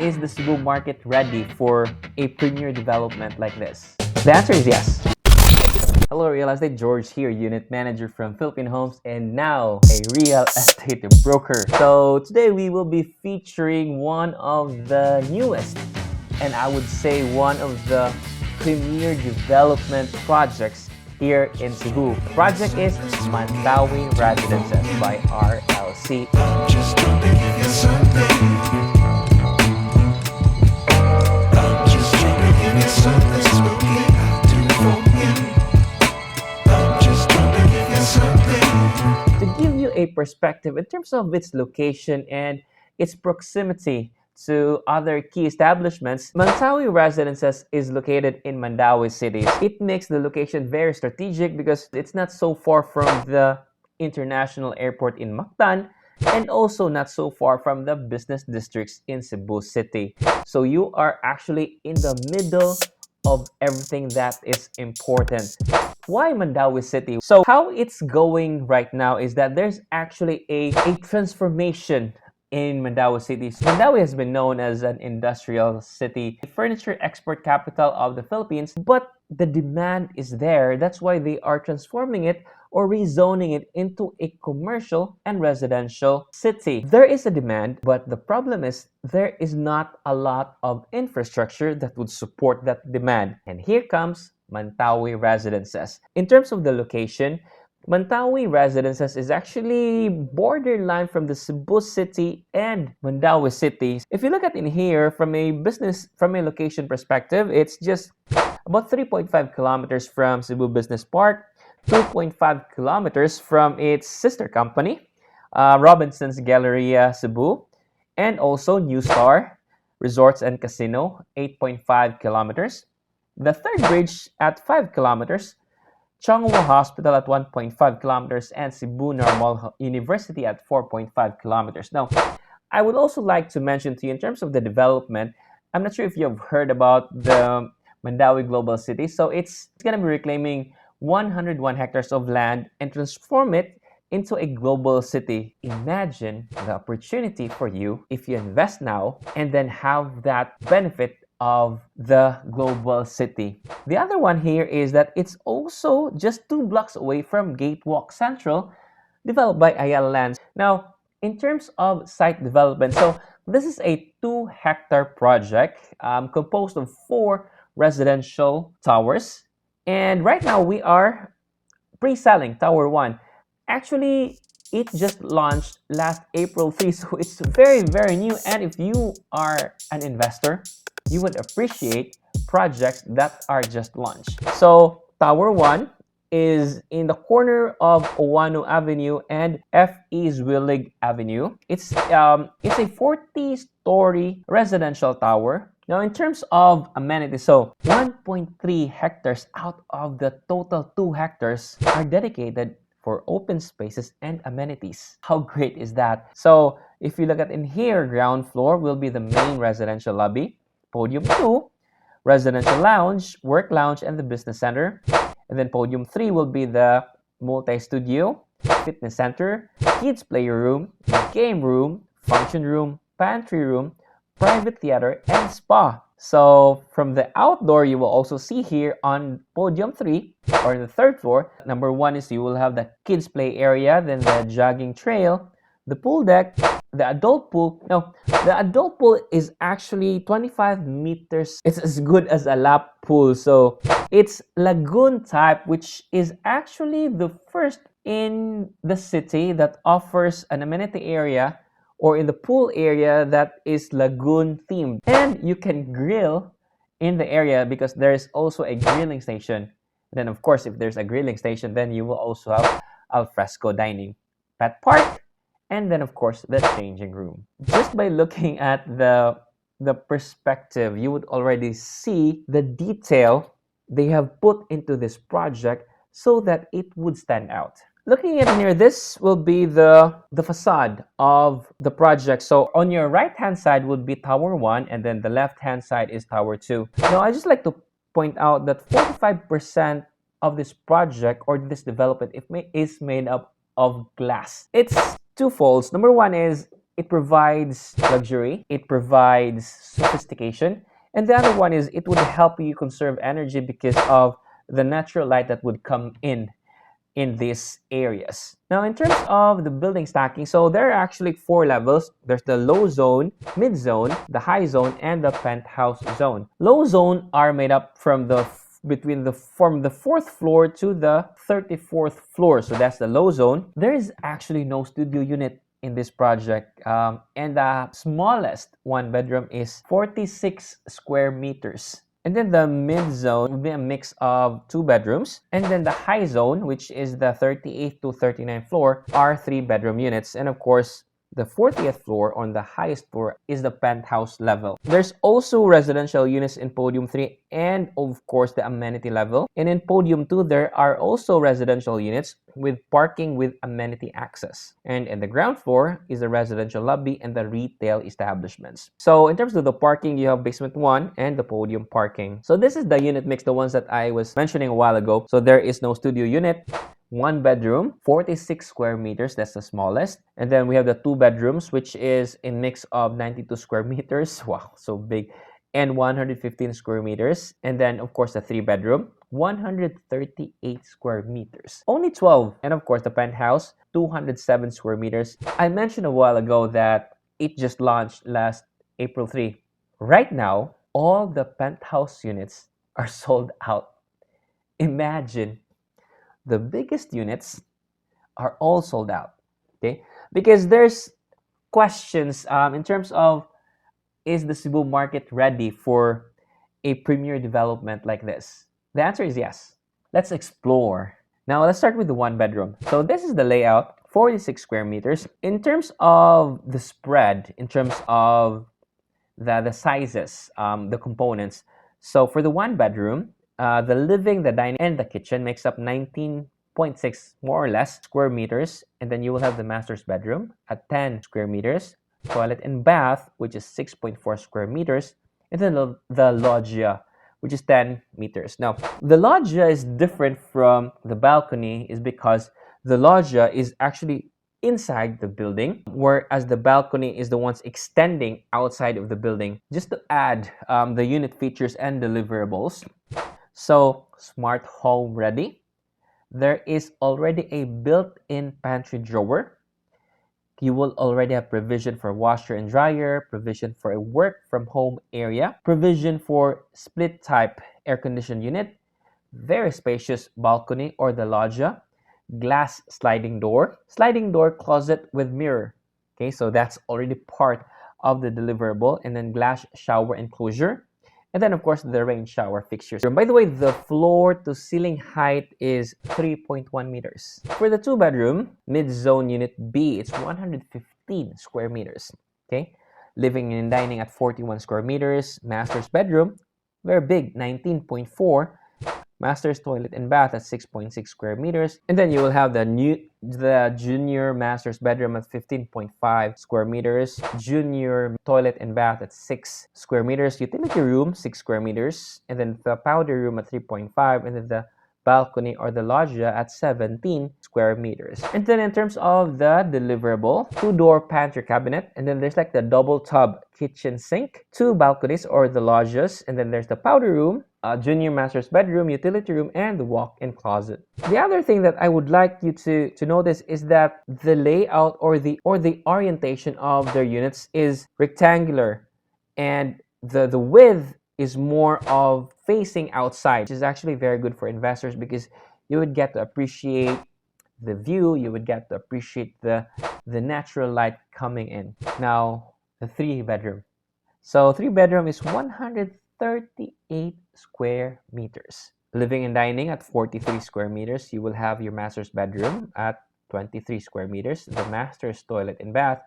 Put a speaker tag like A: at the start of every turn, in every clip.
A: is the Cebu market ready for a premier development like this? The answer is yes. Hello, Real Estate George here, Unit Manager from Philippine Homes and now a real estate broker. So today we will be featuring one of the newest and I would say one of the premier development projects here in Cebu. The project is Mantawi Residences by RLC. To give you a perspective in terms of its location and its proximity to other key establishments, Mantawi Residences is located in Mandawi City. It makes the location very strategic because it's not so far from the international airport in Mactan and also not so far from the business districts in Cebu City. So you are actually in the middle of everything that is important. Why Mandawi City? So how it's going right now is that there's actually a transformation in Mandawi City. Mandawi has been known as an industrial city, a furniture export capital of the Philippines, but the demand is there. That's why they are transforming it or rezoning it into a commercial and residential city. There is a demand, but the problem is there is not a lot of infrastructure that would support that demand. And here comes Mantawi Residences. In terms of the location, Mantawi Residences is actually borderline from the Cebu City and Mandawi City. If you look at in here from a location perspective, it's just about 3.5 kilometers from Cebu Business Park, 2.5 kilometers from its sister company, Robinson's Galleria Cebu, and also New Star Resorts and Casino, 8.5 kilometers. The third bridge at 5 kilometers, Chonghua Hospital at 1.5 kilometers, and Cebu Normal University at 4.5 kilometers. Now, I would also like to mention to you in terms of the development, I'm not sure if you've heard about the Mandawi Global City. So it's going to be reclaiming 101 hectares of land and transform it into a global city. Imagine the opportunity for you if you invest now and then have that benefit of the global city. The other one here is that it's also just 2 blocks away from Gatewalk Central, developed by Ayala Lands. Now, in terms of site development, so this is a 2-hectare project composed of 4 residential towers. And right now we are pre-selling Tower 1. Actually, it just launched last April 3, so it's very, very new. And if you are an investor, you would appreciate projects that are just launched. So Tower 1 is in the corner of Owano Avenue and F.E. Zwillig Avenue. It's a 40-story residential tower. Now, in terms of amenities, so 1.3 hectares out of the total 2 hectares are dedicated for open spaces and amenities. How great is that? So if you look at in here, ground floor will be the main residential lobby. Podium 2, residential lounge, work lounge, and the business center. And then podium 3 will be the multi-studio, fitness center, kids playroom, game room, function room, pantry room, private theater, and spa. So from the outdoor, you will also see here on podium 3 or the 3rd floor, number 1 is you will have the kids play area, then the jogging trail, the pool deck, the adult pool. Now, the adult pool is actually 25 meters. It's as good as a lap pool. So it's lagoon type, which is actually the first in the city that offers an amenity area or in the pool area that is lagoon themed. And you can grill in the area because there's also a grilling station. Then of course, if there's a grilling station, then you will also have al fresco dining, pet park, and then of course the changing room. Just by looking at the perspective, you would already see the detail they have put into this project so that it would stand out. Looking at here, this will be the facade of the project. So on your right hand side would be Tower 1 and then the left hand side is Tower 2. Now I just like to point out that 45% of this project or this development is made up of glass. It's twofolds. Number 1 is it provides luxury, it provides sophistication, and the other one is it would help you conserve energy because of the natural light that would come in these areas. Now, in terms of the building stacking, so there are actually 4 levels. There's the low zone, mid zone, the high zone, and the penthouse zone. Low zone are made up from from the 4th floor to the 34th floor. So that's the low zone. There is actually no studio unit in this project, and the smallest one bedroom is 46 square meters. And then the mid zone will be a mix of 2 bedrooms. And then the high zone, which is the 38th to 39th floor, are 3 bedroom units. And of course, the 40th floor on the highest floor is the penthouse level. There's also residential units in podium 3 and of course the amenity level. And in podium 2, there are also residential units with parking with amenity access. And in the ground floor is the residential lobby and the retail establishments. So in terms of the parking, you have basement 1 and the podium parking. So this is the unit mix, the ones that I was mentioning a while ago. So there is no studio unit. 1 bedroom, 46 square meters, that's the smallest. And then we have the 2 bedrooms, which is a mix of 92 square meters. Wow, so big. And 115 square meters. And then, of course, the 3 bedroom, 138 square meters. Only 12. And of course, the penthouse, 207 square meters. I mentioned a while ago that it just launched last April 3. Right now, all the penthouse units are sold out. Imagine. The biggest units are all sold out, okay? Because there's questions in terms of, is the Cebu market ready for a premier development like this? The answer is yes. Let's explore. Now, let's start with the 1 bedroom. So this is the layout, 46 square meters. In terms of the spread, in terms of the sizes, the components. So for the 1 bedroom, the living, the dining, and the kitchen makes up 19.6 more or less square meters. And then you will have the master's bedroom at 10 square meters, toilet and bath, which is 6.4 square meters, and then the loggia, which is 10 meters. Now, the loggia is different from the balcony is because the loggia is actually inside the building, whereas the balcony is the ones extending outside of the building. Just to add the unit features and deliverables. So, smart home ready. There is already a built-in pantry drawer. You will already have provision for washer and dryer, provision for a work from home area, provision for split type air conditioned unit, very spacious balcony or the loggia, glass sliding door closet with mirror. Okay, so that's already part of the deliverable, and then glass shower enclosure. And then, of course, the rain shower fixtures. By the way, the floor to ceiling height is 3.1 meters. For the 2 bedroom, mid-zone unit B, it's 115 square meters. Okay, living and dining at 41 square meters. Master's bedroom, very big, 19.4. Master's toilet and bath at 6.6 square meters. And then you will have the junior master's bedroom at 15.5 square meters. Junior toilet and bath at 6 square meters. Utility room, 6 square meters. And then the powder room at 3.5. And then the balcony or the loggia at 17 square meters. And then in terms of the deliverable, 2-door pantry cabinet, and then there's like the double tub kitchen sink, 2 balconies or the loggias, and then there's the powder room, junior master's bedroom, utility room, and the walk-in closet. The other thing that I would like you to notice is that the layout or the orientation of their units is rectangular, and the width is more of facing outside, which is actually very good for investors because you would get to appreciate the view, you would get to appreciate the natural light coming in. Now, the 3 bedroom. So 3 bedroom is 138 square meters. Living and dining at 43 square meters. You will have your master's bedroom at 23 square meters. The master's toilet and bath,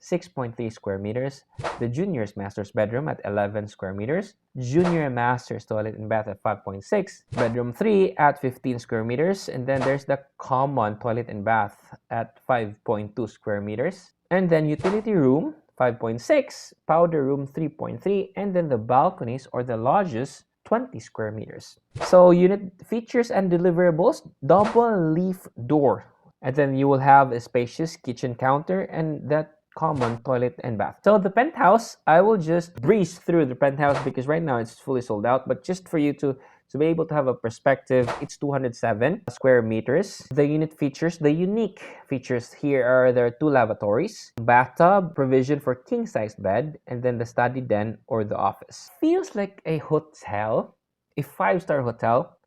A: 6.3 square meters. The junior's master's bedroom at 11 square meters. Junior master's toilet and bath at 5.6. Bedroom 3 at 15 square meters. And then there's the common toilet and bath at 5.2 square meters. And then utility room, 5.6. Powder room, 3.3. And then the balconies or the lodges, 20 square meters. So unit features and deliverables, double leaf door. And then you will have a spacious kitchen counter, and that common toilet and bath. So the penthouse, I will just breeze through the penthouse because right now it's fully sold out. But just for you to be able to have a perspective, it's 207 square meters. The unit features, the unique features here are there are two lavatories, bathtub, provision for king-sized bed, and then the study den or the office. Feels like a hotel, a five-star hotel,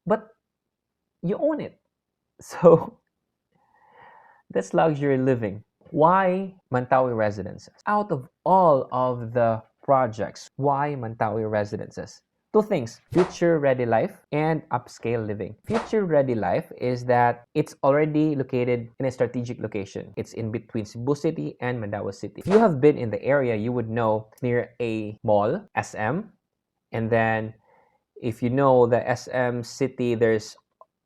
A: but you own it. So that's luxury living. Why Mantawi Residences? Out of all of the projects, why Mantawi Residences? Two things, future ready life and upscale living. Future ready life is that it's already located in a strategic location. It's in between Cebu City and Mandawi City. If you have been in the area, you would know near a mall, SM, and then if you know the SM City, there's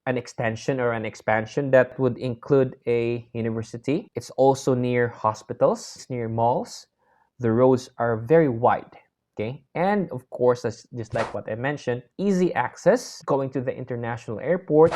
A: an extension or an expansion that would include a university. It's also near hospitals, it's near malls. The roads are very wide. Okay, and of course, that's just like what I mentioned, easy access going to the international airport,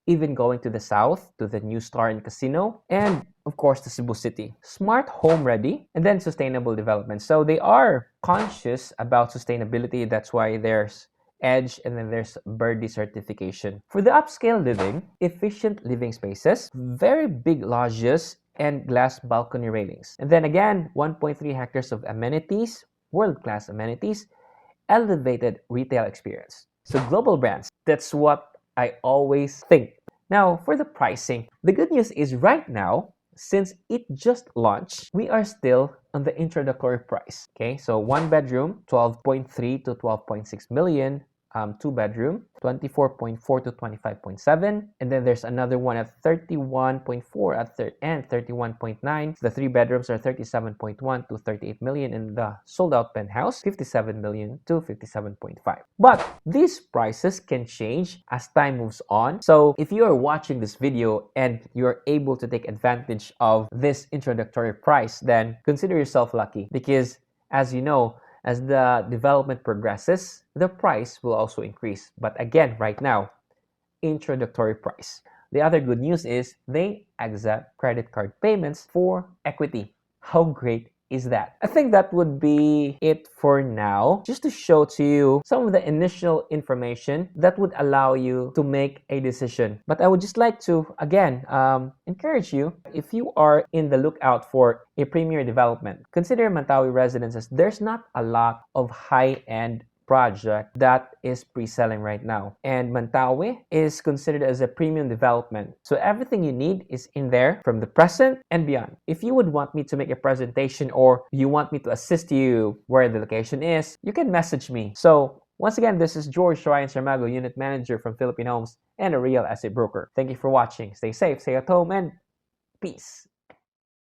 A: even going to the south to the New Star and Casino, and of course the Cebu City. Smart home ready, and then sustainable development. So they are conscious about sustainability. That's why there's EDGE and then there's Birdie certification. For the upscale living, efficient living spaces, very big lodges, and glass balcony railings. And then again, 1.3 hectares of amenities, world-class amenities, elevated retail experience. So global brands, that's what I always think. Now, for the pricing, the good news is right now, since it just launched, we are still on the introductory price. Okay, so one bedroom, 12.3 to 12.6 million. Two bedroom, 24.4 to 25.7, and then there's another one at 31.4 and 31.9. The three bedrooms are 37.1 to 38 million, and the sold out penthouse 57 million to 57.5. But these prices can change as time moves on. So if you are watching this video and you're able to take advantage of this introductory price, then consider yourself lucky because as you know, as the development progresses, the price will also increase. But again, right now, introductory price. The other good news is they accept credit card payments for equity. How great is that? I think that would be it for now, just to show to you some of the initial information that would allow you to make a decision. But I would just like to, again, encourage you, if you are in the lookout for a premier development, consider Mantawi Residences. There's not a lot of high-end project that is pre-selling right now, and Mantawi is considered as a premium development, so everything you need is in there from the present and beyond. If you would want me to make a presentation or you want me to assist you where the location is, you can message me. So once again, this is George Ryan Sarmago, unit manager from Philippine Homes and a real estate broker. Thank you for watching. Stay safe, stay at home, and peace.